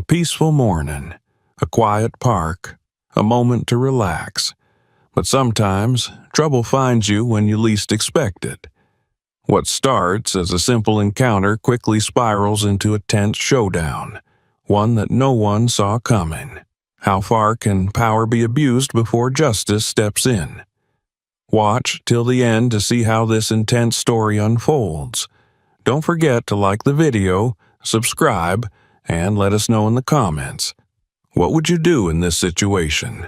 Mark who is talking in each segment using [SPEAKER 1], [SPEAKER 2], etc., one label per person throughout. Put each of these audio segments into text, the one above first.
[SPEAKER 1] A peaceful morning, a quiet park, a moment to relax. But sometimes, trouble finds you when you least expect it. What starts as a simple encounter quickly spirals into a tense showdown, one that no one saw coming. How far can power be abused before justice steps in? Watch till the end to see how this intense story unfolds. Don't forget to like the video, subscribe, and let us know in the comments. What would you do in this situation?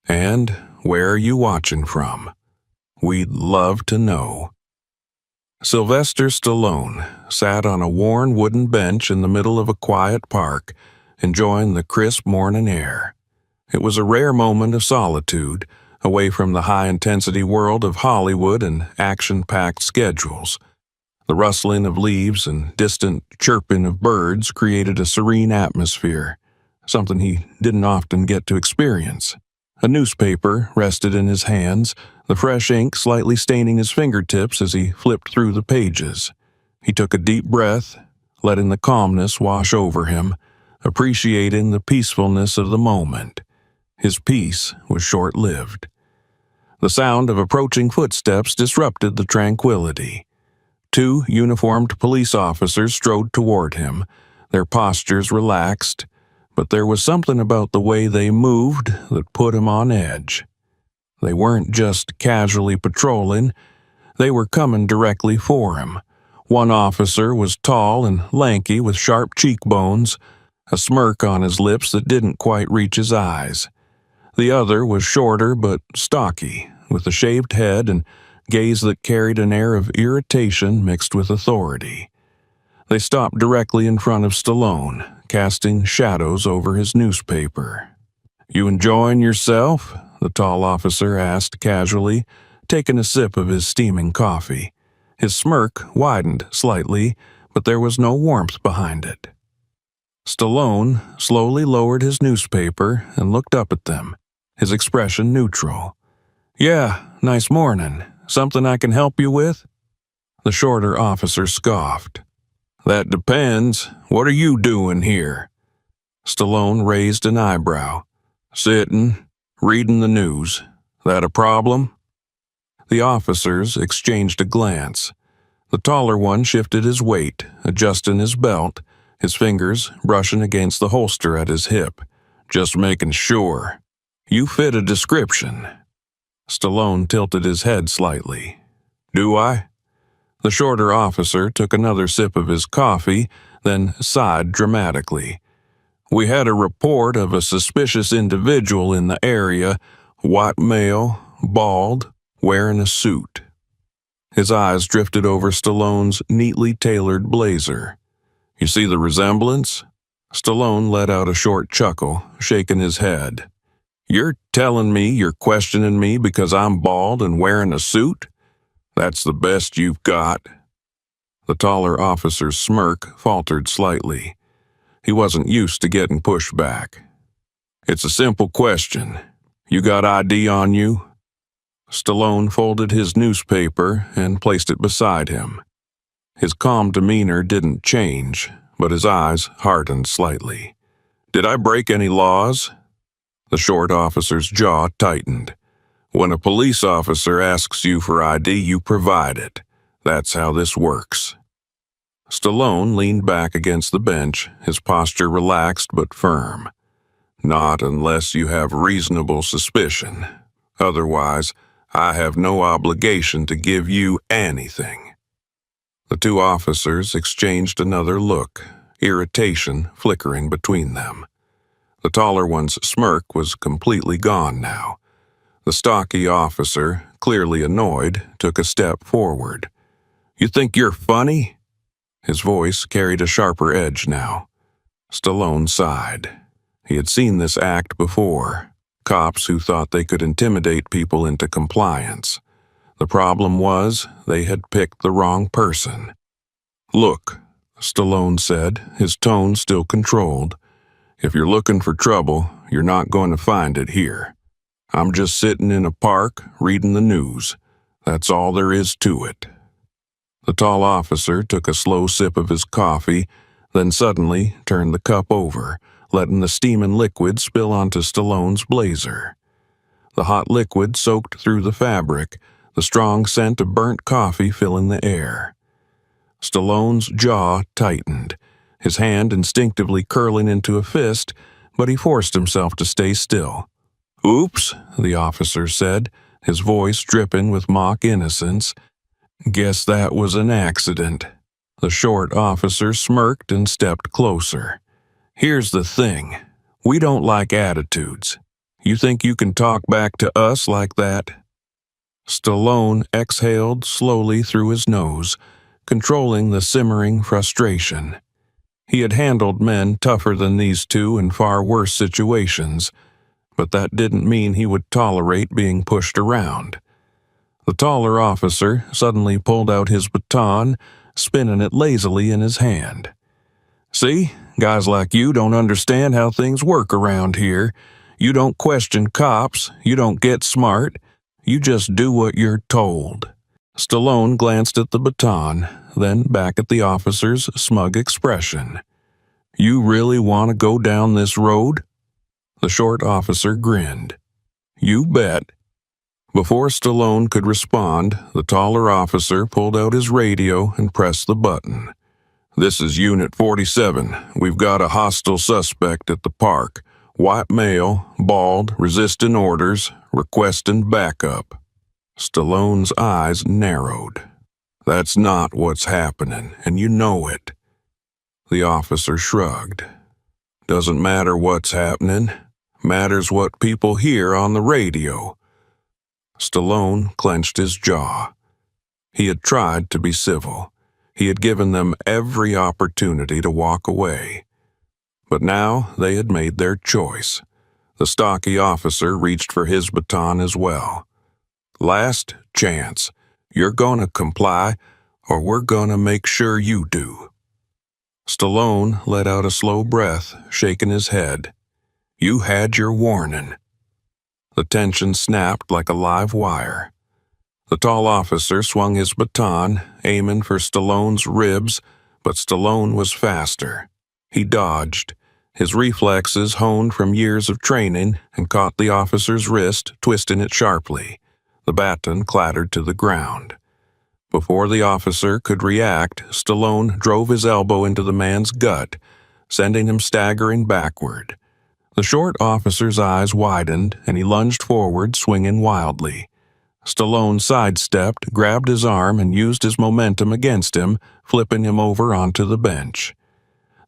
[SPEAKER 1] And where are you watching from? We'd love to know. Sylvester Stallone sat on a worn wooden bench in the middle of a quiet park, enjoying the crisp morning air. It was a rare moment of solitude, away from the high-intensity world of Hollywood and action-packed schedules. The rustling of leaves and distant chirping of birds created a serene atmosphere, something he didn't often get to experience. A newspaper rested in his hands, the fresh ink slightly staining his fingertips as he flipped through the pages. He took a deep breath, letting the calmness wash over him, appreciating the peacefulness of the moment. His peace was short-lived. The sound of approaching footsteps disrupted the tranquility. 2 uniformed police officers strode toward him, their postures relaxed, but there was something about the way they moved that put him on edge. They weren't just casually patrolling, they were coming directly for him. One officer was tall and lanky with sharp cheekbones, a smirk on his lips that didn't quite reach his eyes. The other was shorter but stocky, with a shaved head and gaze that carried an air of irritation mixed with authority. They stopped directly in front of Stallone, casting shadows over his newspaper. "You enjoying yourself?" the tall officer asked casually, taking a sip of his steaming coffee. His smirk widened slightly, but there was no warmth behind it. Stallone slowly lowered his newspaper and looked up at them, his expression neutral. "Yeah, nice morning. Something I can help you with?" The shorter officer scoffed. "That depends. What are you doing here?" Stallone raised an eyebrow. "Sitting, reading the news. That a problem?" The officers exchanged a glance. The taller one shifted his weight, adjusting his belt, his fingers brushing against the holster at his hip. "Just making sure. You fit a description." Stallone tilted his head slightly. "Do I?" The shorter officer took another sip of his coffee, then sighed dramatically. "We had a report of a suspicious individual in the area, white male, bald, wearing a suit." His eyes drifted over Stallone's neatly tailored blazer. "You see the resemblance?" Stallone let out a short chuckle, shaking his head. "You're telling me you're questioning me because I'm bald and wearing a suit? That's the best you've got?" The taller officer's smirk faltered slightly. He wasn't used to getting pushed back. "It's a simple question. You got ID on you?" Stallone folded his newspaper and placed it beside him. His calm demeanor didn't change, but his eyes hardened slightly. "Did I break any laws?" The short officer's jaw tightened. "When a police officer asks you for ID, you provide it. That's how this works." Stallone leaned back against the bench, his posture relaxed but firm. "Not unless you have reasonable suspicion. Otherwise, I have no obligation to give you anything." The 2 officers exchanged another look, irritation flickering between them. The taller one's smirk was completely gone now. The stocky officer, clearly annoyed, took a step forward. "You think you're funny?" His voice carried a sharper edge now. Stallone sighed. He had seen this act before. Cops who thought they could intimidate people into compliance. The problem was, they had picked the wrong person. "Look," Stallone said, his tone still controlled. "If you're looking for trouble, you're not going to find it here. I'm just sitting in a park, reading the news. That's all there is to it." The tall officer took a slow sip of his coffee, then suddenly turned the cup over, letting the steaming liquid spill onto Stallone's blazer. The hot liquid soaked through the fabric, the strong scent of burnt coffee filling the air. Stallone's jaw tightened, his hand instinctively curling into a fist, but he forced himself to stay still. "Oops," the officer said, his voice dripping with mock innocence. "Guess that was an accident." The short officer smirked and stepped closer. "Here's the thing. We don't like attitudes. You think you can talk back to us like that?" Stallone exhaled slowly through his nose, controlling the simmering frustration. He had handled men tougher than these two in far worse situations, but that didn't mean he would tolerate being pushed around. The taller officer suddenly pulled out his baton, spinning it lazily in his hand. "See, guys like you don't understand how things work around here. You don't question cops, you don't get smart, you just do what you're told." Stallone glanced at the baton, then back at the officer's smug expression. "You really want to go down this road?" The short officer grinned. "You bet." Before Stallone could respond, the taller officer pulled out his radio and pressed the button. "This is Unit 47. We've got a hostile suspect at the park. White male, bald, resisting orders, requesting backup." Stallone's eyes narrowed. "That's not what's happening, and you know it." The officer shrugged. "Doesn't matter what's happening. Matters what people hear on the radio." Stallone clenched his jaw. He had tried to be civil. He had given them every opportunity to walk away. But now they had made their choice. The stocky officer reached for his baton as well. "Last chance. You're gonna comply, or we're gonna make sure you do." Stallone let out a slow breath, shaking his head. "You had your warning." The tension snapped like a live wire. The tall officer swung his baton, aiming for Stallone's ribs, but Stallone was faster. He dodged. His reflexes, honed from years of training, and caught the officer's wrist, twisting it sharply. The baton clattered to the ground. Before the officer could react, Stallone drove his elbow into the man's gut, sending him staggering backward. The short officer's eyes widened, and he lunged forward, swinging wildly. Stallone sidestepped, grabbed his arm, and used his momentum against him, flipping him over onto the bench.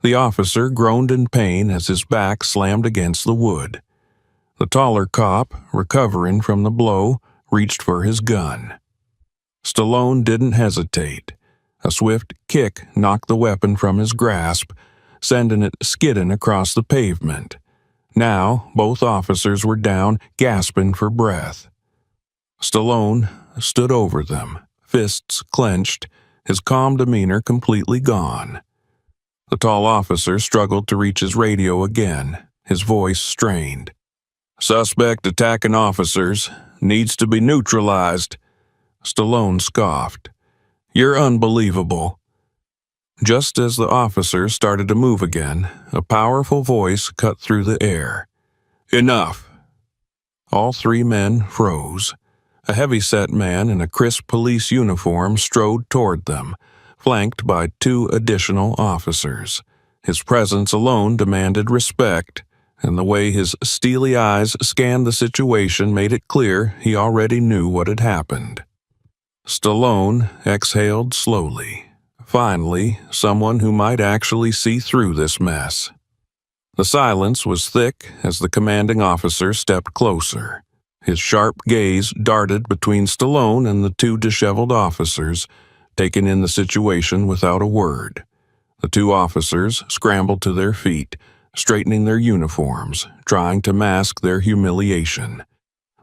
[SPEAKER 1] The officer groaned in pain as his back slammed against the wood. The taller cop, recovering from the blow, reached for his gun. Stallone didn't hesitate. A swift kick knocked the weapon from his grasp, sending it skidding across the pavement. Now, both officers were down, gasping for breath. Stallone stood over them, fists clenched, his calm demeanor completely gone. The tall officer struggled to reach his radio again, his voice strained. "Suspect attacking officers. Needs to be neutralized." Stallone scoffed. "You're unbelievable." Just as the officer started to move again, a powerful voice cut through the air. "Enough!" All three men froze. A heavy-set man in a crisp police uniform strode toward them, flanked by two additional officers. His presence alone demanded respect, and the way his steely eyes scanned the situation made it clear he already knew what had happened. Stallone exhaled slowly. Finally, someone who might actually see through this mess. The silence was thick as the commanding officer stepped closer. His sharp gaze darted between Stallone and the two disheveled officers, taking in the situation without a word. The two officers scrambled to their feet, straightening their uniforms, trying to mask their humiliation.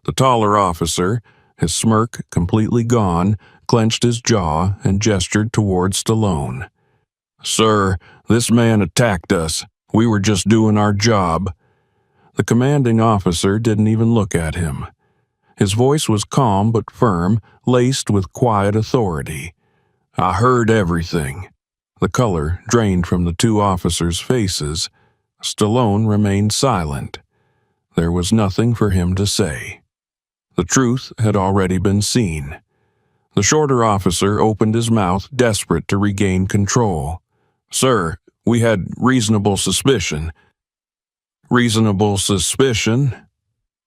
[SPEAKER 1] The taller officer, his smirk completely gone, clenched his jaw and gestured toward Stallone. "Sir, this man attacked us. We were just doing our job." The commanding officer didn't even look at him. His voice was calm but firm, laced with quiet authority. "I heard everything. The color drained from the two officers' faces. Stallone remained silent. There was nothing for him to say. The truth had already been seen. The shorter officer opened his mouth, desperate to regain control. "Sir, we had reasonable suspicion." "Reasonable suspicion?"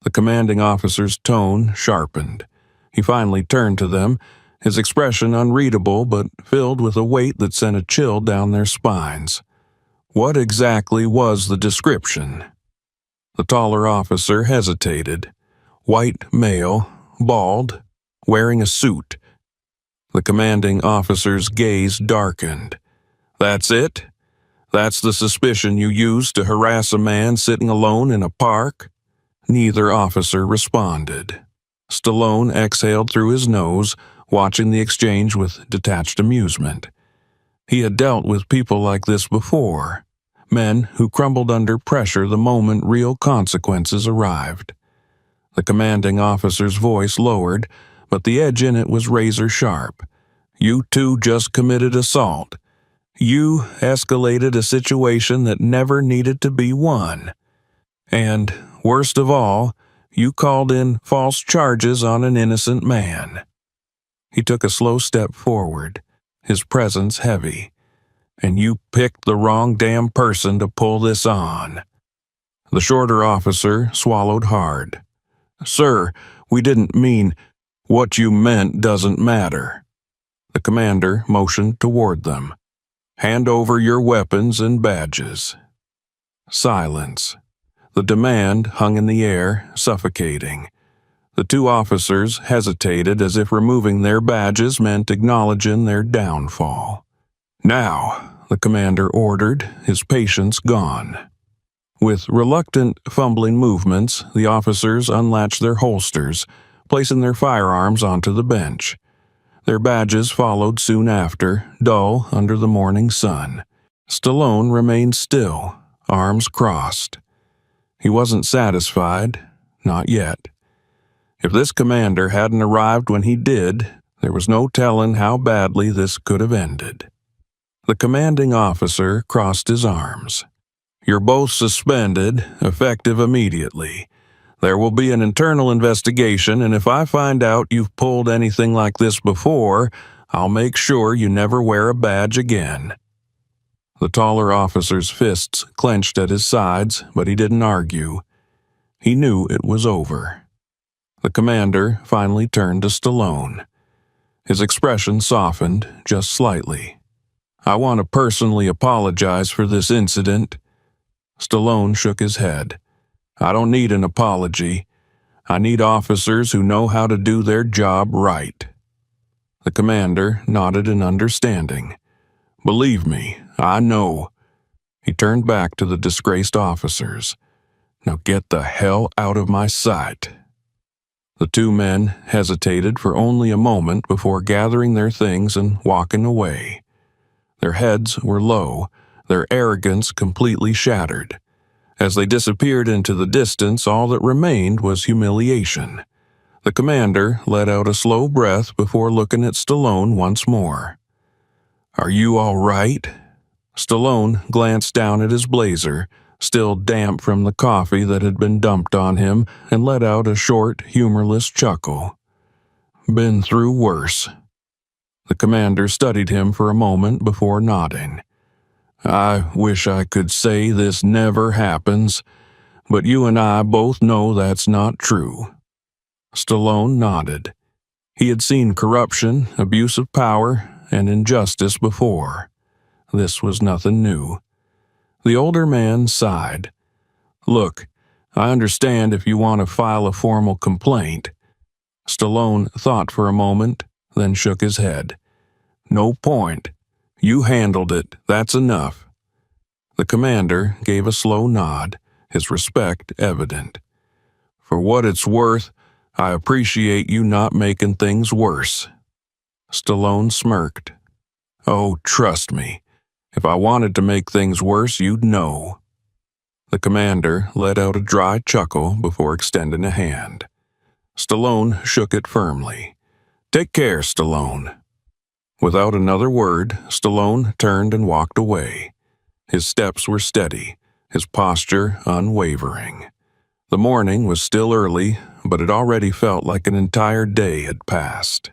[SPEAKER 1] The commanding officer's tone sharpened. He finally turned to them, his expression unreadable but filled with a weight that sent a chill down their spines. "What exactly was the description?" The taller officer hesitated. White male, bald, wearing a suit. The commanding officer's gaze darkened. "That's it? That's the suspicion you used to harass a man sitting alone in a park?" Neither officer responded. Stallone exhaled through his nose, watching the exchange with detached amusement. He had dealt with people like this before, men who crumbled under pressure the moment real consequences arrived. The commanding officer's voice lowered, but the edge in it was razor sharp. "You two just committed assault. You escalated a situation that never needed to be won. And, worst of all, you called in false charges on an innocent man." He took a slow step forward, his presence heavy. "And you picked the wrong damn person to pull this on." The shorter officer swallowed hard. "Sir, we didn't mean—" "What you meant doesn't matter." The commander motioned toward them. "Hand over your weapons and badges." Silence. The demand hung in the air, suffocating. The two officers hesitated as if removing their badges meant acknowledging their downfall. "Now," the commander ordered, his patience gone. With reluctant, fumbling movements, the officers unlatched their holsters, placing their firearms onto the bench. Their badges followed soon after, dull under the morning sun. Stallone remained still, arms crossed. He wasn't satisfied, not yet. If this commander hadn't arrived when he did, there was no telling how badly this could have ended. The commanding officer crossed his arms. "You're both suspended, effective immediately. There will be an internal investigation, and if I find out you've pulled anything like this before, I'll make sure you never wear a badge again." The taller officer's fists clenched at his sides, but he didn't argue. He knew it was over. The commander finally turned to Stallone. His expression softened just slightly. "I want to personally apologize for this incident." Stallone shook his head. "I don't need an apology. I need officers who know how to do their job right." The commander nodded in understanding. "Believe me, I know." He turned back to the disgraced officers. "Now get the hell out of my sight." The two men hesitated for only a moment before gathering their things and walking away. Their heads were low, their arrogance completely shattered. As they disappeared into the distance, all that remained was humiliation. The commander let out a slow breath before looking at Stallone once more. "Are you all right?" Stallone glanced down at his blazer, still damp from the coffee that had been dumped on him, and let out a short, humorless chuckle. "Been through worse." The commander studied him for a moment before nodding. "I wish I could say this never happens, but you and I both know that's not true." Stallone nodded. He had seen corruption, abuse of power, and injustice before. This was nothing new. The older man sighed. "Look, I understand if you want to file a formal complaint." Stallone thought for a moment, then shook his head. "No point. You handled it, that's enough." The commander gave a slow nod, his respect evident. "For what it's worth, I appreciate you not making things worse." Stallone smirked. "Oh, trust me. If I wanted to make things worse, you'd know." The commander let out a dry chuckle before extending a hand. Stallone shook it firmly. "Take care, Stallone." Without another word, Stallone turned and walked away. His steps were steady, his posture unwavering. The morning was still early, but it already felt like an entire day had passed.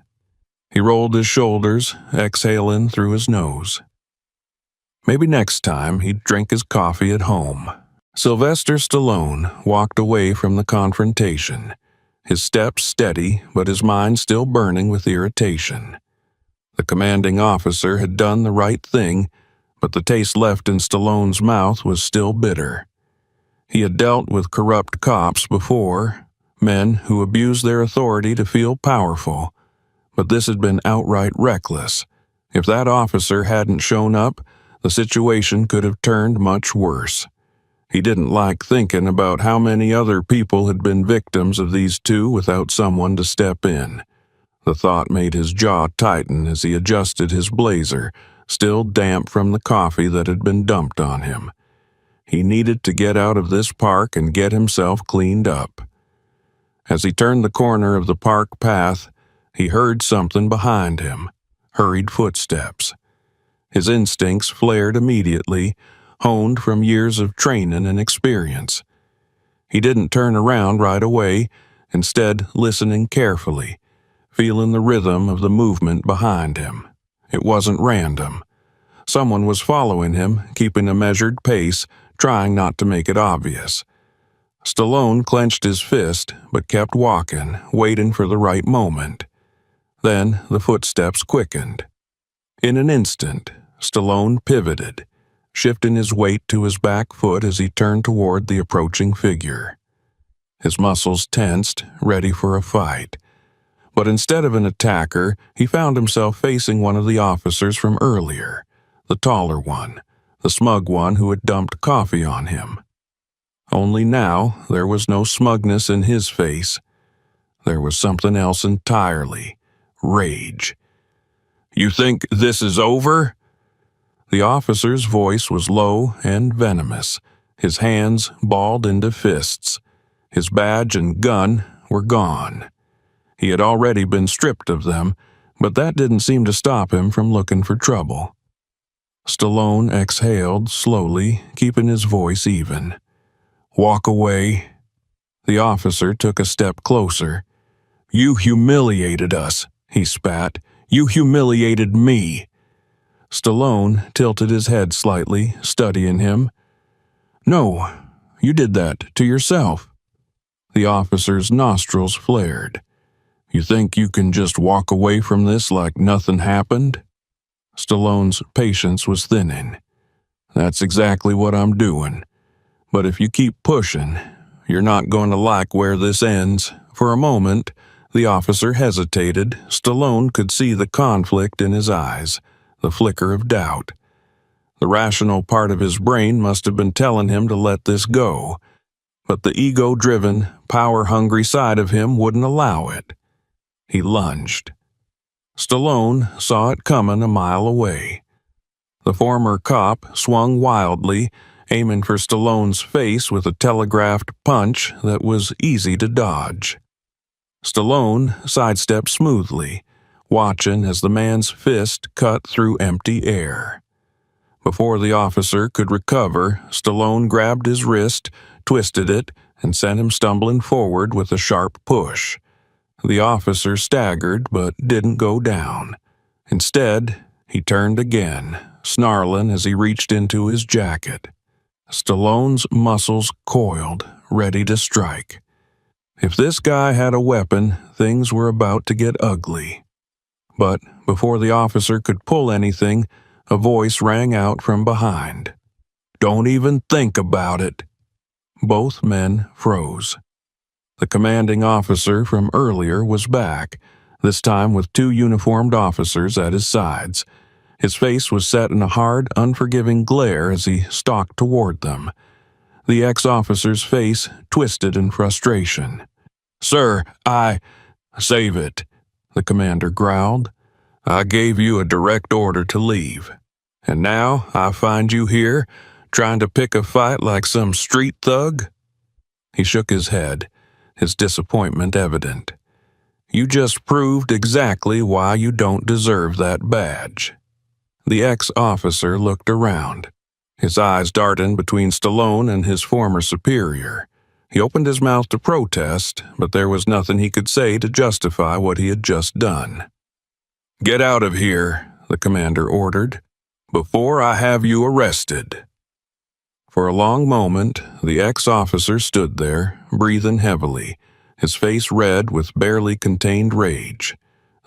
[SPEAKER 1] He rolled his shoulders, exhaling through his nose. Maybe next time he'd drink his coffee at home. Sylvester Stallone walked away from the confrontation, his steps steady, but his mind still burning with irritation. The commanding officer had done the right thing, but the taste left in Stallone's mouth was still bitter. He had dealt with corrupt cops before, men who abused their authority to feel powerful, but this had been outright reckless. If that officer hadn't shown up, the situation could have turned much worse. He didn't like thinking about how many other people had been victims of these two without someone to step in. The thought made his jaw tighten as he adjusted his blazer, still damp from the coffee that had been dumped on him. He needed to get out of this park and get himself cleaned up. As he turned the corner of the park path, he heard something behind him, hurried footsteps. His instincts flared immediately, honed from years of training and experience. He didn't turn around right away, instead listening carefully, feeling the rhythm of the movement behind him. It wasn't random. Someone was following him, keeping a measured pace, trying not to make it obvious. Stallone clenched his fist, but kept walking, waiting for the right moment. Then the footsteps quickened. In an instant, Stallone pivoted, shifting his weight to his back foot as he turned toward the approaching figure. His muscles tensed, ready for a fight. But instead of an attacker, he found himself facing one of the officers from earlier, the taller one, the smug one who had dumped coffee on him. Only now there was no smugness in his face. There was something else entirely: rage. "You think this is over?" The officer's voice was low and venomous, his hands balled into fists. His badge and gun were gone. He had already been stripped of them, but that didn't seem to stop him from looking for trouble. Stallone exhaled slowly, keeping his voice even. "Walk away." The officer took a step closer. "You humiliated us," he spat. "You humiliated me." Stallone tilted his head slightly, studying him. "No, you did that to yourself." The officer's nostrils flared. "You think you can just walk away from this like nothing happened?" Stallone's patience was thinning. "That's exactly what I'm doing. But if you keep pushing, you're not going to like where this ends." For a moment, the officer hesitated. Stallone could see the conflict in his eyes, the flicker of doubt. The rational part of his brain must have been telling him to let this go, but the ego-driven, power-hungry side of him wouldn't allow it. He lunged. Stallone saw it coming a mile away. The former cop swung wildly, aiming for Stallone's face with a telegraphed punch that was easy to dodge. Stallone sidestepped smoothly, watching as the man's fist cut through empty air. Before the officer could recover, Stallone grabbed his wrist, twisted it, and sent him stumbling forward with a sharp push. The officer staggered but didn't go down. Instead, he turned again, snarling as he reached into his jacket. Stallone's muscles coiled, ready to strike. If this guy had a weapon, things were about to get ugly. But before the officer could pull anything, a voice rang out from behind. "Don't even think about it." Both men froze. The commanding officer from earlier was back, this time with two uniformed officers at his sides. His face was set in a hard, unforgiving glare as he stalked toward them. The ex-officer's face twisted in frustration. "Sir, Save it," the commander growled. "I gave you a direct order to leave. And now I find you here, trying to pick a fight like some street thug?" He shook his head, his disappointment evident. You just proved exactly why you don't deserve that badge." The ex-officer looked around. His eyes darted between Stallone and his former superior. He opened his mouth to protest, but there was nothing he could say to justify what he had just done. "Get out of here," the commander ordered, "before I have you arrested." For a long moment, the ex-officer stood there, breathing heavily, his face red with barely contained rage.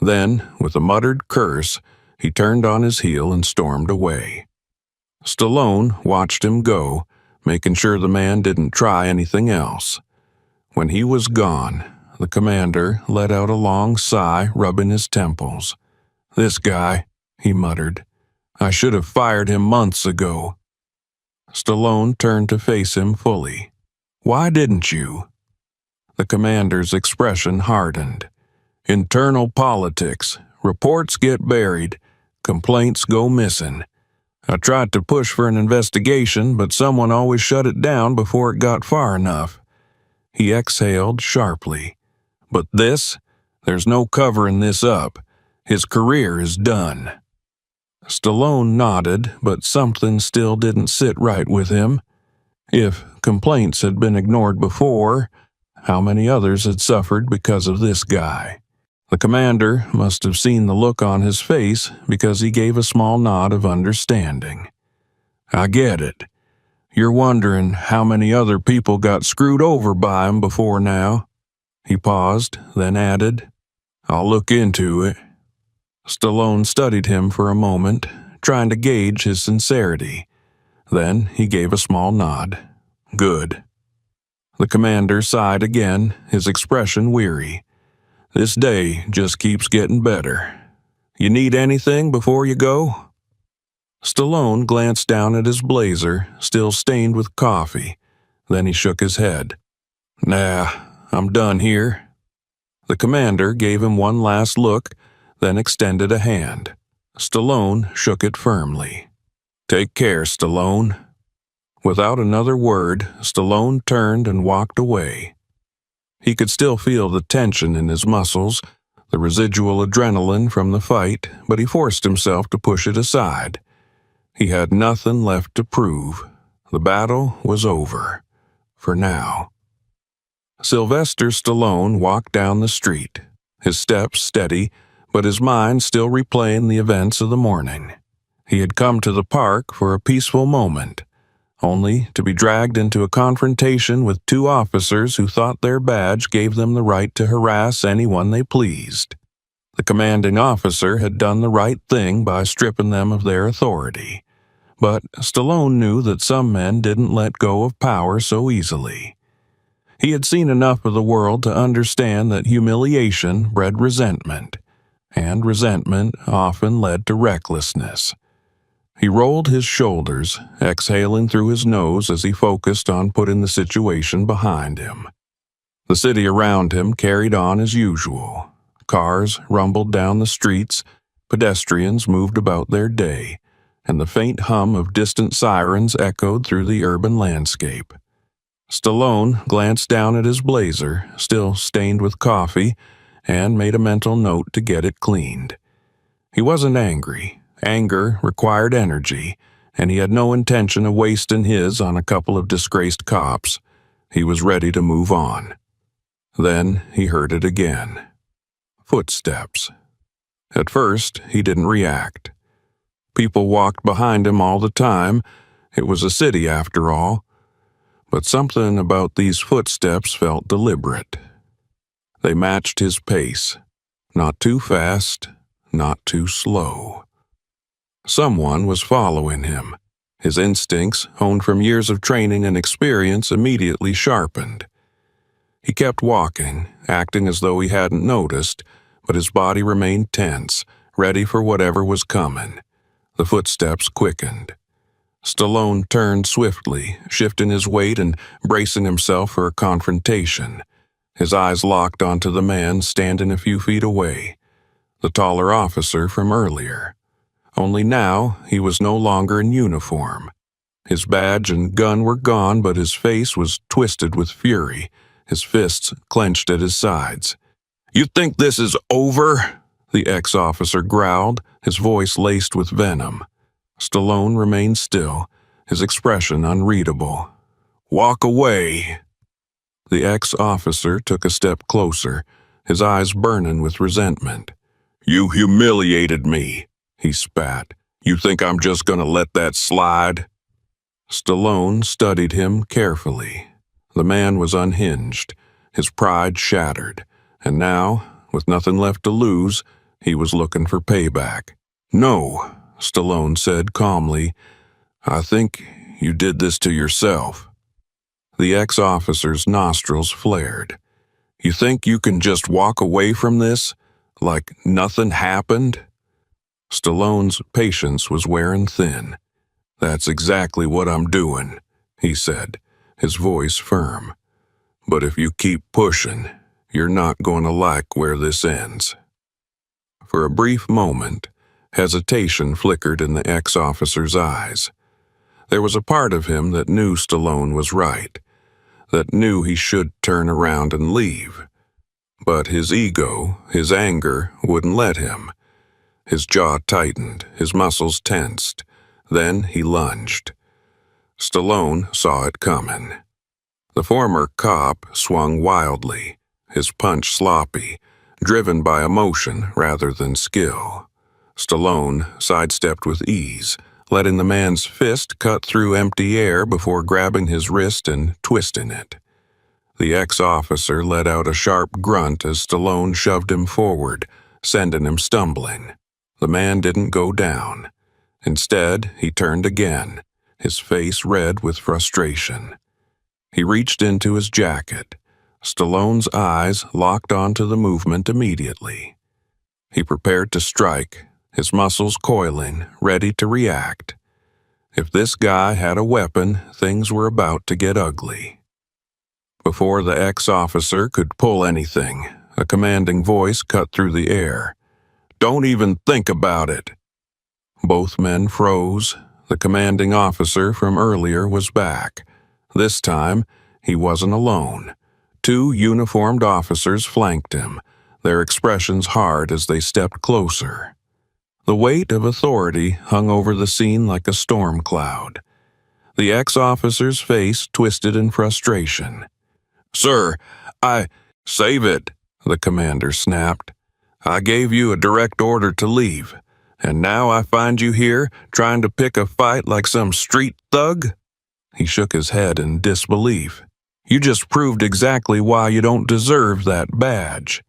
[SPEAKER 1] Then, with a muttered curse, he turned on his heel and stormed away. Stallone watched him go, making sure the man didn't try anything else. When he was gone, the commander let out a long sigh, rubbing his temples. "This guy," he muttered. "I should have fired him months ago." Stallone turned to face him fully. "Why didn't you?" The commander's expression hardened. "Internal politics. Reports get buried. Complaints go missing. I tried to push for an investigation, but someone always shut it down before it got far enough." He exhaled sharply. "But this? There's no covering this up. His career is done." Stallone nodded, but something still didn't sit right with him. If complaints had been ignored before, how many others had suffered because of this guy? The commander must have seen the look on his face because he gave a small nod of understanding. "I get it. You're wondering how many other people got screwed over by him before now." He paused, then added, "I'll look into it." Stallone studied him for a moment, trying to gauge his sincerity. Then he gave a small nod. "Good." The commander sighed again, his expression weary. "This day just keeps getting better. You need anything before you go?" Stallone glanced down at his blazer, still stained with coffee. Then he shook his head. "Nah, I'm done here." The commander gave him one last look, then extended a hand. Stallone shook it firmly. "Take care, Stallone." Without another word, Stallone turned and walked away. He could still feel the tension in his muscles, the residual adrenaline from the fight, but he forced himself to push it aside. He had nothing left to prove. The battle was over. For now. Sylvester Stallone walked down the street, his steps steady, but his mind still replaying the events of the morning. He had come to the park for a peaceful moment, only to be dragged into a confrontation with two officers who thought their badge gave them the right to harass anyone they pleased. The commanding officer had done the right thing by stripping them of their authority, but Stallone knew that some men didn't let go of power so easily. He had seen enough of the world to understand that humiliation bred resentment, and resentment often led to recklessness. He rolled his shoulders, exhaling through his nose as he focused on putting the situation behind him. The city around him carried on as usual. Cars rumbled down the streets, pedestrians moved about their day, and the faint hum of distant sirens echoed through the urban landscape. Stallone glanced down at his blazer, still stained with coffee, and made a mental note to get it cleaned. He wasn't angry. Anger required energy, and he had no intention of wasting his on a couple of disgraced cops. He was ready to move on. Then he heard it again. Footsteps. At first, he didn't react. People walked behind him all the time. It was a city, after all. But something about these footsteps felt deliberate. They matched his pace. Not too fast, not too slow. Someone was following him. His instincts, honed from years of training and experience, immediately sharpened. He kept walking, acting as though he hadn't noticed, but his body remained tense, ready for whatever was coming. The footsteps quickened. Stallone turned swiftly, shifting his weight and bracing himself for a confrontation. His eyes locked onto the man standing a few feet away, the taller officer from earlier. Only now he was no longer in uniform. His badge and gun were gone, but his face was twisted with fury, his fists clenched at his sides. You think this is over? The ex-officer growled, his voice laced with venom. Stallone remained still, his expression unreadable. Walk away. The ex-officer took a step closer, his eyes burning with resentment. You humiliated me, he spat. You think I'm just gonna let that slide? Stallone studied him carefully. The man was unhinged, his pride shattered, and now, with nothing left to lose, he was looking for payback. No, Stallone said calmly. I think you did this to yourself. The ex-officer's nostrils flared. You think you can just walk away from this, like nothing happened? Stallone's patience was wearing thin. That's exactly what I'm doing, he said, his voice firm. But if you keep pushing, you're not going to like where this ends. For a brief moment, hesitation flickered in the ex-officer's eyes. There was a part of him that knew Stallone was right, that knew he should turn around and leave. But his ego, his anger, wouldn't let him. His jaw tightened, his muscles tensed. Then he lunged. Stallone saw it coming. The former cop swung wildly, his punch sloppy, driven by emotion rather than skill. Stallone sidestepped with ease, letting the man's fist cut through empty air before grabbing his wrist and twisting it. The ex-officer let out a sharp grunt as Stallone shoved him forward, sending him stumbling. The man didn't go down. Instead, he turned again, his face red with frustration. He reached into his jacket. Stallone's eyes locked onto the movement immediately. He prepared to strike, his muscles coiling, ready to react. If this guy had a weapon, things were about to get ugly. Before the ex-officer could pull anything, a commanding voice cut through the air. Don't even think about it. Both men froze. The commanding officer from earlier was back. This time, he wasn't alone. 2 uniformed officers flanked him, their expressions hard as they stepped closer. The weight of authority hung over the scene like a storm cloud. The ex-officer's face twisted in frustration. Sir, Save it, the commander snapped. I gave you a direct order to leave, and now I find you here trying to pick a fight like some street thug? He shook his head in disbelief. You just proved exactly why you don't deserve that badge.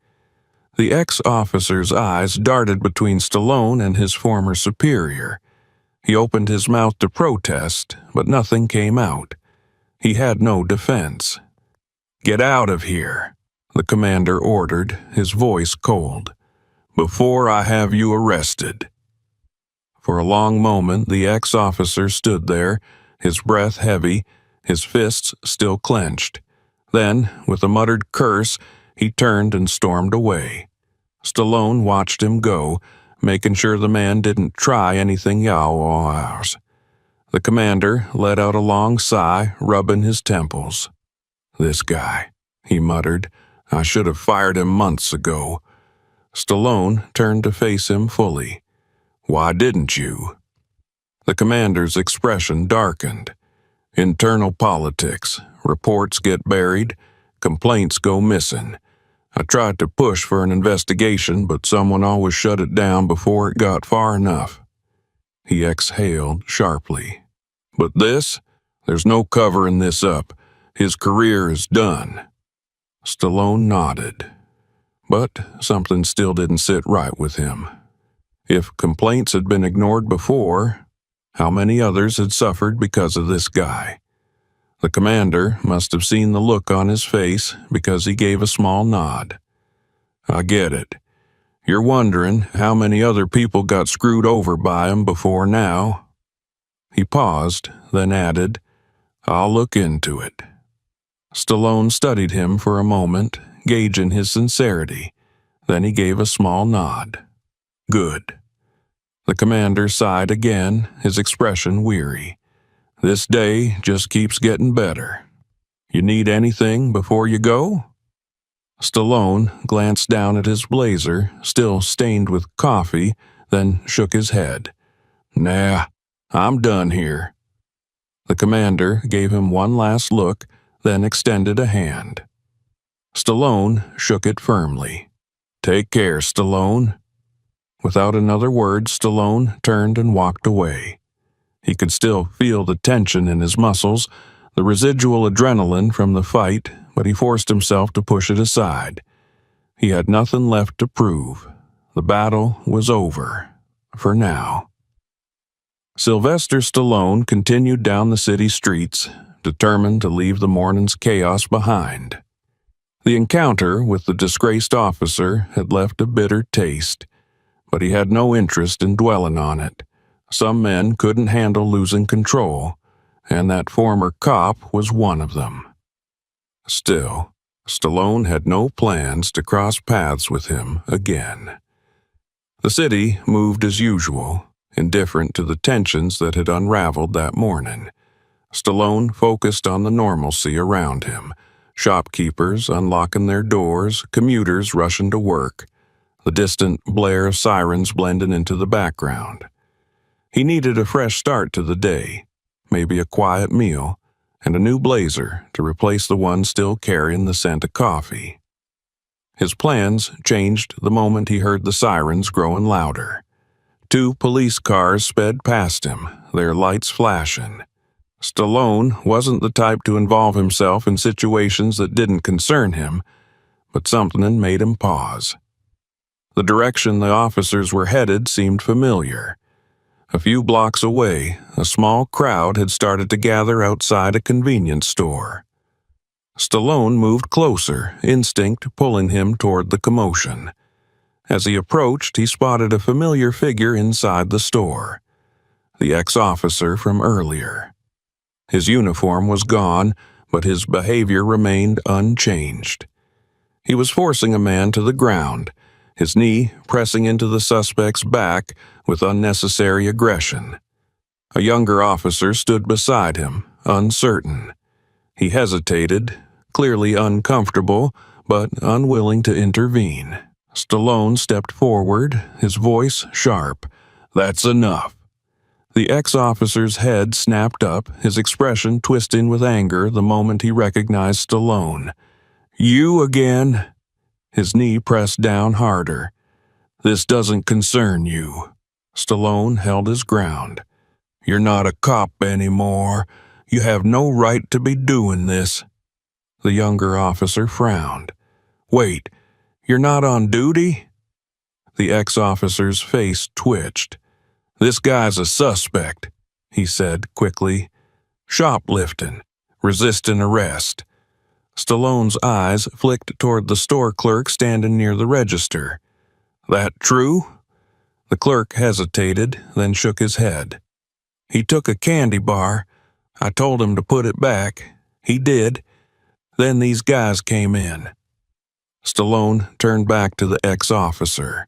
[SPEAKER 1] The ex-officer's eyes darted between Stallone and his former superior. He opened his mouth to protest, but nothing came out. He had no defense. Get out of here, the commander ordered, his voice cold, before I have you arrested. For a long moment, the ex-officer stood there, his breath heavy, his fists still clenched. Then, with a muttered curse, he turned and stormed away. Stallone watched him go, making sure the man didn't try anything else. The commander let out a long sigh, rubbing his temples. This guy, he muttered. I should have fired him months ago. Stallone turned to face him fully. Why didn't you? The commander's expression darkened. Internal politics. Reports get buried. Complaints go missing. I tried to push for an investigation, but someone always shut it down before it got far enough. He exhaled sharply. But this? There's no covering this up. His career is done. Stallone nodded. But something still didn't sit right with him. If complaints had been ignored before, how many others had suffered because of this guy? The commander must have seen the look on his face because he gave a small nod. I get it. You're wondering how many other people got screwed over by him before now. He paused, then added, I'll look into it. Stallone studied him for a moment, gauging his sincerity. Then he gave a small nod. Good. The commander sighed again, his expression weary. This day just keeps getting better. You need anything before you go? Stallone glanced down at his blazer, still stained with coffee, then shook his head. "Nah, I'm done here." The commander gave him one last look, then extended a hand. Stallone shook it firmly. "Take care, Stallone." Without another word, Stallone turned and walked away. He could still feel the tension in his muscles, the residual adrenaline from the fight, but he forced himself to push it aside. He had nothing left to prove. The battle was over, for now. Sylvester Stallone continued down the city streets, determined to leave the morning's chaos behind. The encounter with the disgraced officer had left a bitter taste, but he had no interest in dwelling on it. Some men couldn't handle losing control, and that former cop was one of them. Still, Stallone had no plans to cross paths with him again. The city moved as usual, indifferent to the tensions that had unraveled that morning. Stallone focused on the normalcy around him. Shopkeepers unlocking their doors, commuters rushing to work, the distant blare of sirens blending into the background. He needed a fresh start to the day, maybe a quiet meal, and a new blazer to replace the one still carrying the scent of coffee. His plans changed the moment he heard the sirens growing louder. 2 police cars sped past him, their lights flashing. Stallone wasn't the type to involve himself in situations that didn't concern him, but something made him pause. The direction the officers were headed seemed familiar. A few blocks away, a small crowd had started to gather outside a convenience store. Stallone moved closer, instinct pulling him toward the commotion. As he approached, he spotted a familiar figure inside the store. The ex-officer from earlier. His uniform was gone, but his behavior remained unchanged. He was forcing a man to the ground, his knee pressing into the suspect's back with unnecessary aggression. A younger officer stood beside him, uncertain. He hesitated, clearly uncomfortable, but unwilling to intervene. Stallone stepped forward, his voice sharp. "That's enough." The ex-officer's head snapped up, his expression twisting with anger the moment he recognized Stallone. "You again?" His knee pressed down harder. "This doesn't concern you." Stallone held his ground. "You're not a cop anymore. You have no right to be doing this." The younger officer frowned. "Wait, you're not on duty?" The ex-officer's face twitched. "This guy's a suspect," he said quickly. "Shoplifting, resisting arrest." Stallone's eyes flicked toward the store clerk standing near the register. "That true?" The clerk hesitated, then shook his head. "He took a candy bar. I told him to put it back. He did. Then these guys came in." Stallone turned back to the ex-officer.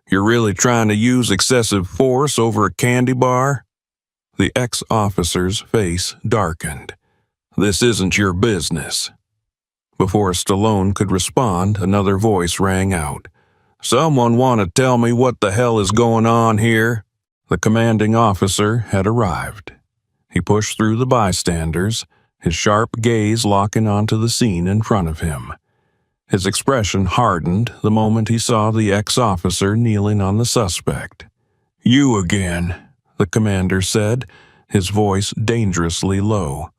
[SPEAKER 1] "You're really trying to use excessive force over a candy bar?" The ex-officer's face darkened. "This isn't your business." Before Stallone could respond, another voice rang out. "Someone want to tell me what the hell is going on here?" The commanding officer had arrived. He pushed through the bystanders, his sharp gaze locking onto the scene in front of him. His expression hardened the moment he saw the ex-officer kneeling on the suspect. "You again," the commander said, his voice dangerously low.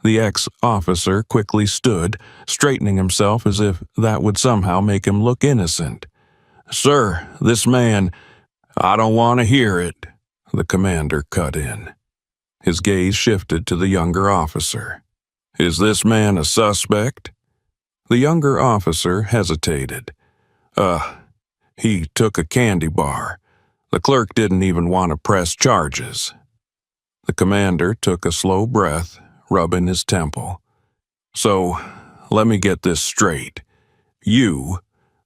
[SPEAKER 1] The ex-officer quickly stood, straightening himself as if that would somehow make him look innocent. "Sir, this man—" "I don't want to hear it," the commander cut in. His gaze shifted to the younger officer. "Is this man a suspect?" The younger officer hesitated. He took a candy bar. The clerk didn't even want to press charges." The commander took a slow breath, rubbing his temple. "So, let me get this straight. You,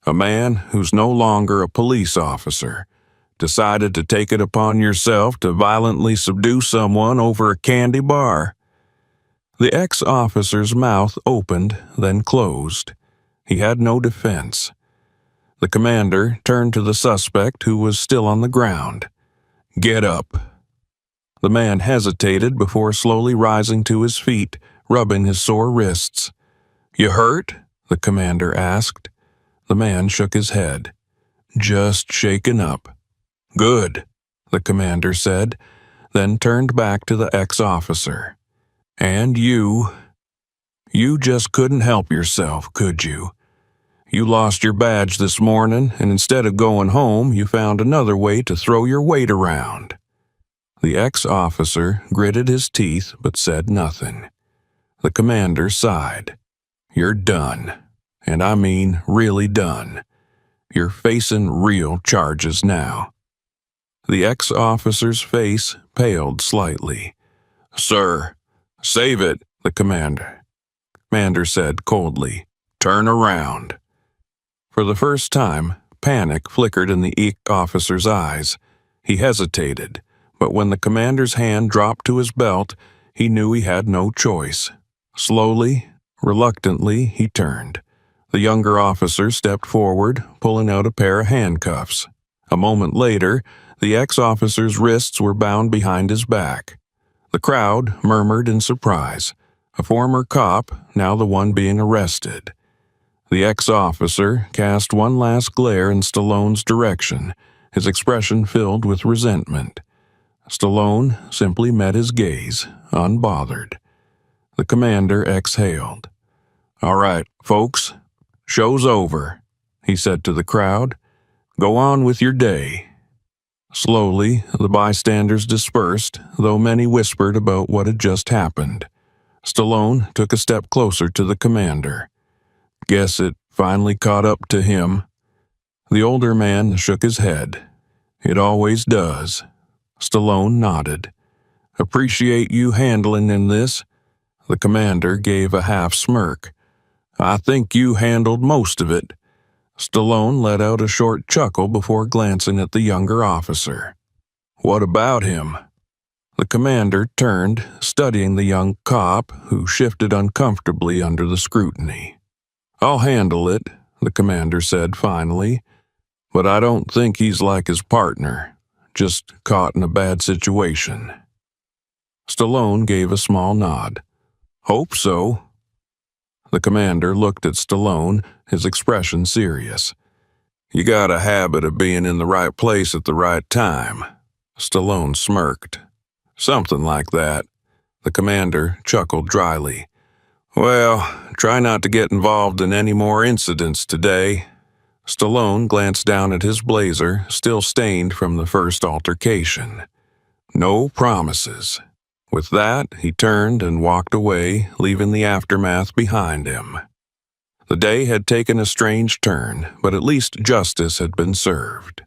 [SPEAKER 1] a man who's no longer a police officer, decided to take it upon yourself to violently subdue someone over a candy bar?" The ex-officer's mouth opened, then closed. He had no defense. The commander turned to the suspect who was still on the ground. "Get up." The man hesitated before slowly rising to his feet, rubbing his sore wrists. "You hurt?" the commander asked. The man shook his head. "Just shaken up." "Good," the commander said, then turned back to the ex-officer. "And you just couldn't help yourself, could you? You lost your badge this morning, and instead of going home, you found another way to throw your weight around." The ex-officer gritted his teeth but said nothing. The commander sighed. "You're done, and I mean really done. You're facing real charges now." The ex-officer's face paled slightly. "Sir, save it," the commander said coldly. "Turn around." For the first time, panic flickered in the ex-officer's eyes. He hesitated, but when the commander's hand dropped to his belt, he knew he had no choice. Slowly, reluctantly, he turned. The younger officer stepped forward, pulling out a pair of handcuffs. A moment later, the ex-officer's wrists were bound behind his back. The crowd murmured in surprise. A former cop, now the one being arrested. The ex-officer cast one last glare in Stallone's direction, his expression filled with resentment. Stallone simply met his gaze, unbothered. The commander exhaled. "All right, folks, show's over," he said to the crowd. "Go on with your day." Slowly, the bystanders dispersed, though many whispered about what had just happened. Stallone took a step closer to the commander. "Guess it finally caught up to him." The older man shook his head. "It always does." Stallone nodded. "Appreciate you handling in this." The commander gave a half smirk. "I think you handled most of it." Stallone let out a short chuckle before glancing at the younger officer. "What about him?" The commander turned, studying the young cop, who shifted uncomfortably under the scrutiny. "I'll handle it," the commander said finally, "but I don't think he's like his partner, just caught in a bad situation." Stallone gave a small nod. "Hope so." The commander looked at Stallone, his expression serious. "You got a habit of being in the right place at the right time." Stallone smirked. "Something like that." The commander chuckled dryly. "Well, try not to get involved in any more incidents today." Stallone glanced down at his blazer, still stained from the first altercation. "No promises." With that, he turned and walked away, leaving the aftermath behind him. The day had taken a strange turn, but at least justice had been served.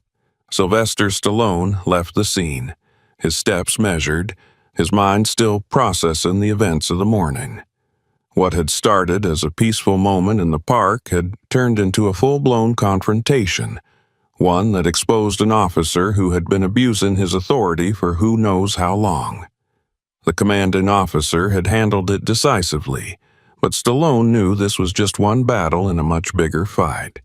[SPEAKER 1] Sylvester Stallone left the scene, his steps measured, his mind still processing the events of the morning. What had started as a peaceful moment in the park had turned into a full-blown confrontation, one that exposed an officer who had been abusing his authority for who knows how long. The commanding officer had handled it decisively, but Stallone knew this was just one battle in a much bigger fight.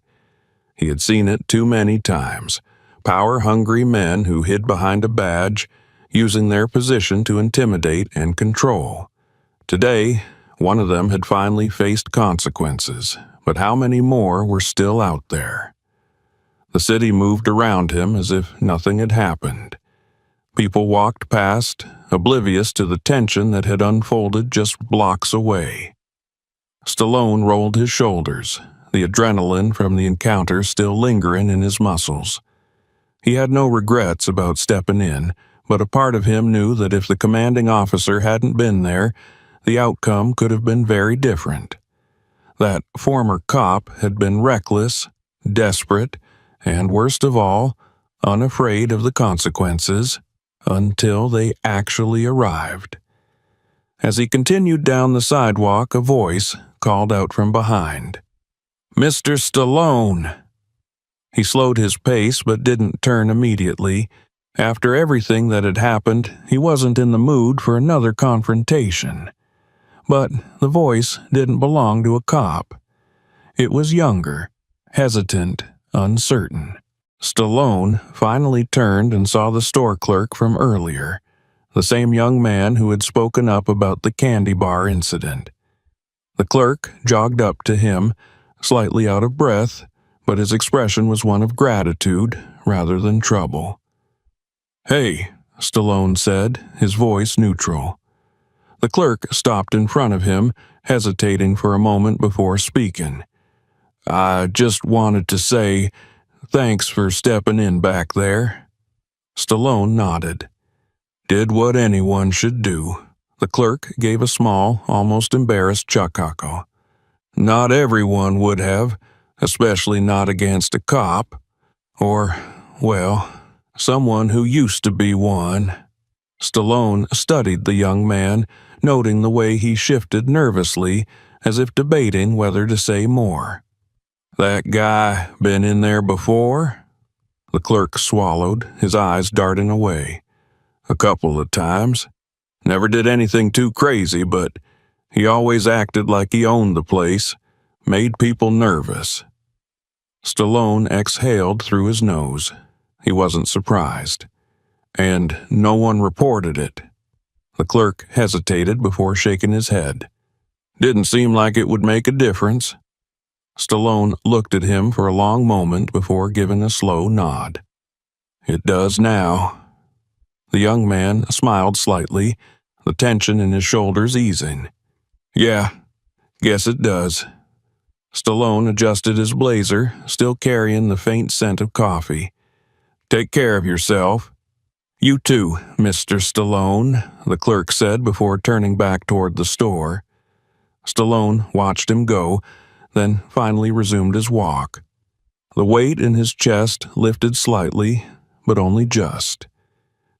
[SPEAKER 1] He had seen it too many times, power-hungry men who hid behind a badge, using their position to intimidate and control. Today, one of them had finally faced consequences, but how many more were still out there? The city moved around him as if nothing had happened. People walked past, oblivious to the tension that had unfolded just blocks away. Stallone rolled his shoulders, the adrenaline from the encounter still lingering in his muscles. He had no regrets about stepping in, but a part of him knew that if the commanding officer hadn't been there, the outcome could have been very different. That former cop had been reckless, desperate, and worst of all, unafraid of the consequences, until they actually arrived. As he continued down the sidewalk, a voice called out from behind. "Mr. Stallone!" He slowed his pace but didn't turn immediately. After everything that had happened, he wasn't in the mood for another confrontation. But the voice didn't belong to a cop. It was younger, hesitant, uncertain. Stallone finally turned and saw the store clerk from earlier, the same young man who had spoken up about the candy bar incident. The clerk jogged up to him, slightly out of breath, but his expression was one of gratitude rather than trouble. "Hey," Stallone said, his voice neutral. The clerk stopped in front of him, hesitating for a moment before speaking. "I just wanted to say, thanks for stepping in back there." Stallone nodded. "Did what anyone should do." The clerk gave a small, almost embarrassed chuckle. "Not everyone would have, especially not against a cop. Or, well, someone who used to be one." Stallone studied the young man, noting the way he shifted nervously, as if debating whether to say more. "That guy been in there before?" The clerk swallowed, his eyes darting away. "A couple of times. Never did anything too crazy, but he always acted like he owned the place, made people nervous." Stallone exhaled through his nose. He wasn't surprised. "And no one reported it." The clerk hesitated before shaking his head. "Didn't seem like it would make a difference." Stallone looked at him for a long moment before giving a slow nod. "It does now." The young man smiled slightly, the tension in his shoulders easing. "Yeah, guess it does." Stallone adjusted his blazer, still carrying the faint scent of coffee. "Take care of yourself." "You too, Mr. Stallone," the clerk said before turning back toward the store. Stallone watched him go, then finally resumed his walk. The weight in his chest lifted slightly, but only just.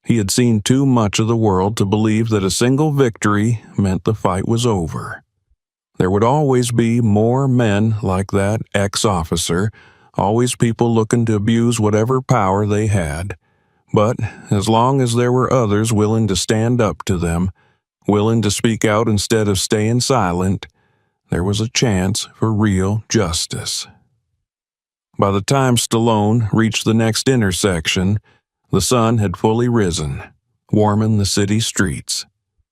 [SPEAKER 1] He had seen too much of the world to believe that a single victory meant the fight was over. There would always be more men like that ex-officer, always people looking to abuse whatever power they had. But as long as there were others willing to stand up to them, willing to speak out instead of staying silent, there was a chance for real justice. By the time Stallone reached the next intersection, the sun had fully risen, warming the city streets.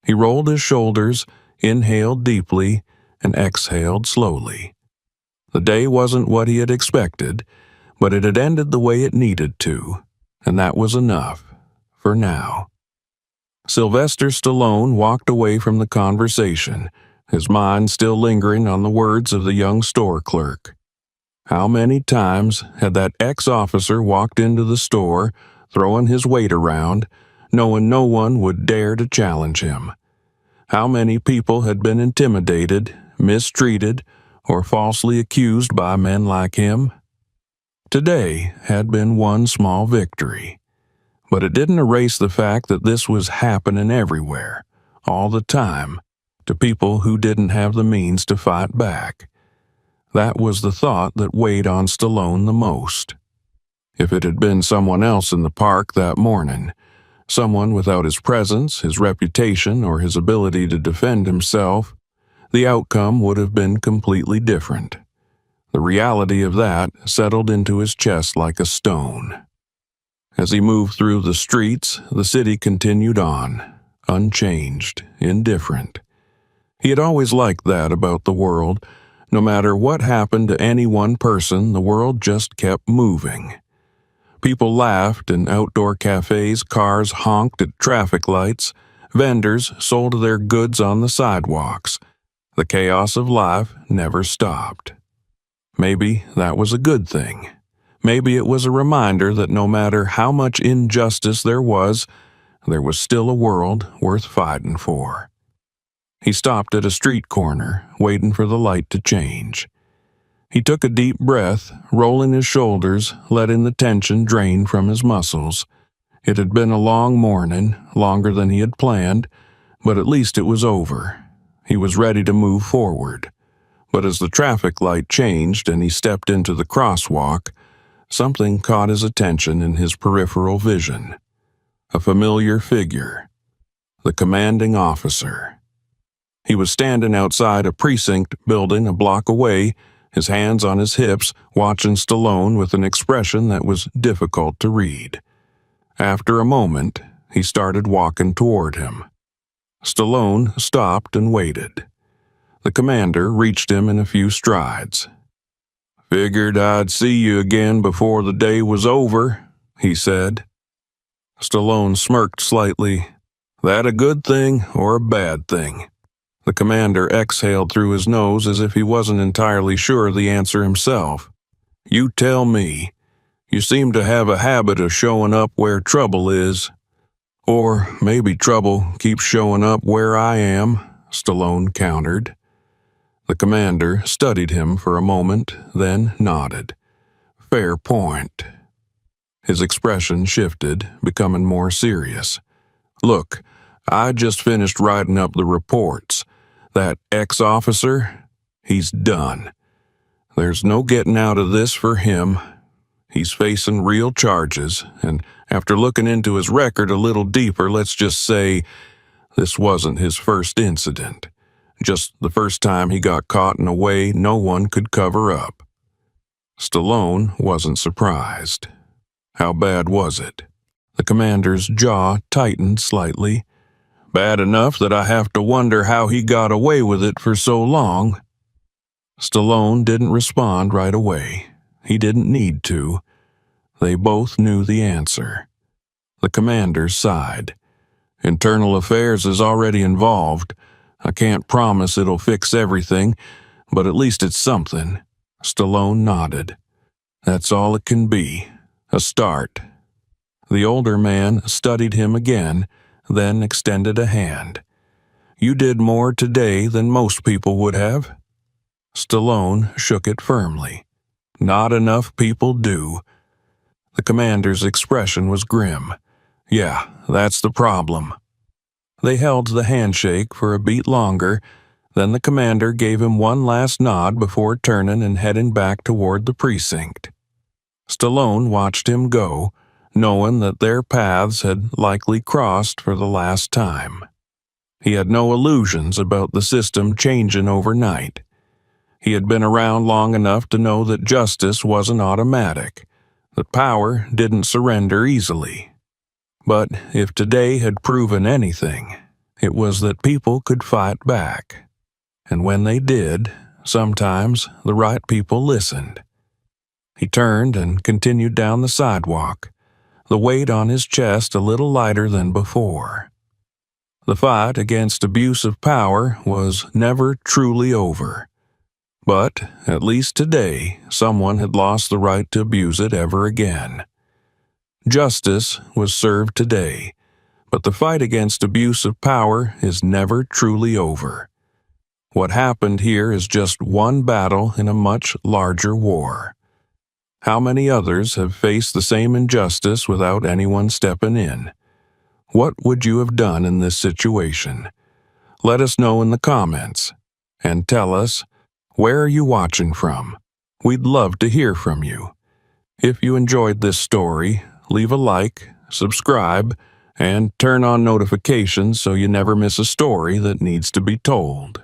[SPEAKER 1] He rolled his shoulders, inhaled deeply, and exhaled slowly. The day wasn't what he had expected, but it had ended the way it needed to, and that was enough, for now. Sylvester Stallone walked away from the conversation, his mind still lingering on the words of the young store clerk. How many times had that ex-officer walked into the store, throwing his weight around, knowing no one would dare to challenge him? How many people had been intimidated, mistreated, or falsely accused by men like him? Today had been one small victory, but it didn't erase the fact that this was happening everywhere, all the time, to people who didn't have the means to fight back. That was the thought that weighed on Stallone the most. If it had been someone else in the park that morning, someone without his presence, his reputation, or his ability to defend himself, the outcome would have been completely different. The reality of that settled into his chest like a stone. As he moved through the streets, the city continued on, unchanged, indifferent. He had always liked that about the world. No matter what happened to any one person, the world just kept moving. People laughed in outdoor cafes, cars honked at traffic lights, vendors sold their goods on the sidewalks. The chaos of life never stopped. Maybe that was a good thing. Maybe it was a reminder that no matter how much injustice there was still a world worth fighting for. He stopped at a street corner, waiting for the light to change. He took a deep breath, rolling his shoulders, letting the tension drain from his muscles. It had been a long morning, longer than he had planned, but at least it was over. He was ready to move forward. But as the traffic light changed and he stepped into the crosswalk, something caught his attention in his peripheral vision. A familiar figure. The commanding officer. He was standing outside a precinct building a block away, his hands on his hips, watching Stallone with an expression that was difficult to read. After a moment, he started walking toward him. Stallone stopped and waited. The commander reached him in a few strides. "Figured I'd see you again before the day was over," he said. Stallone smirked slightly. "That a good thing or a bad thing?" The commander exhaled through his nose as if he wasn't entirely sure of the answer himself. "You tell me. You seem to have a habit of showing up where trouble is. Or maybe trouble keeps showing up where I am," Stallone countered. The commander studied him for a moment, then nodded. "Fair point." His expression shifted, becoming more serious. "Look, I just finished writing up the reports. That ex-officer, he's done. There's no getting out of this for him. He's facing real charges, and after looking into his record a little deeper, let's just say this wasn't his first incident. Just the first time he got caught in a way no one could cover up." Stallone wasn't surprised. "How bad was it?" The commander's jaw tightened slightly. "Bad enough that I have to wonder how he got away with it for so long." Stallone didn't respond right away. He didn't need to. They both knew the answer. The commander sighed. "Internal affairs is already involved. I can't promise it'll fix everything, but at least it's something." Stallone nodded. "That's all it can be. A start." The older man studied him again, then extended a hand. "You did more today than most people would have." Stallone shook it firmly. "Not enough people do." The commander's expression was grim. "Yeah, that's the problem." They held the handshake for a beat longer, then the commander gave him one last nod before turning and heading back toward the precinct. Stallone watched him go, knowing that their paths had likely crossed for the last time. He had no illusions about the system changing overnight. He had been around long enough to know that justice wasn't automatic, that power didn't surrender easily. But if today had proven anything, it was that people could fight back. And when they did, sometimes the right people listened. He turned and continued down the sidewalk, the weight on his chest a little lighter than before. The fight against abuse of power was never truly over. But, at least today, someone had lost the right to abuse it ever again. Justice was served today, but the fight against abuse of power is never truly over. What happened here is just one battle in a much larger war. How many others have faced the same injustice without anyone stepping in? What would you have done in this situation? Let us know in the comments. And tell us, where are you watching from? We'd love to hear from you. If you enjoyed this story, leave a like, subscribe, and turn on notifications so you never miss a story that needs to be told.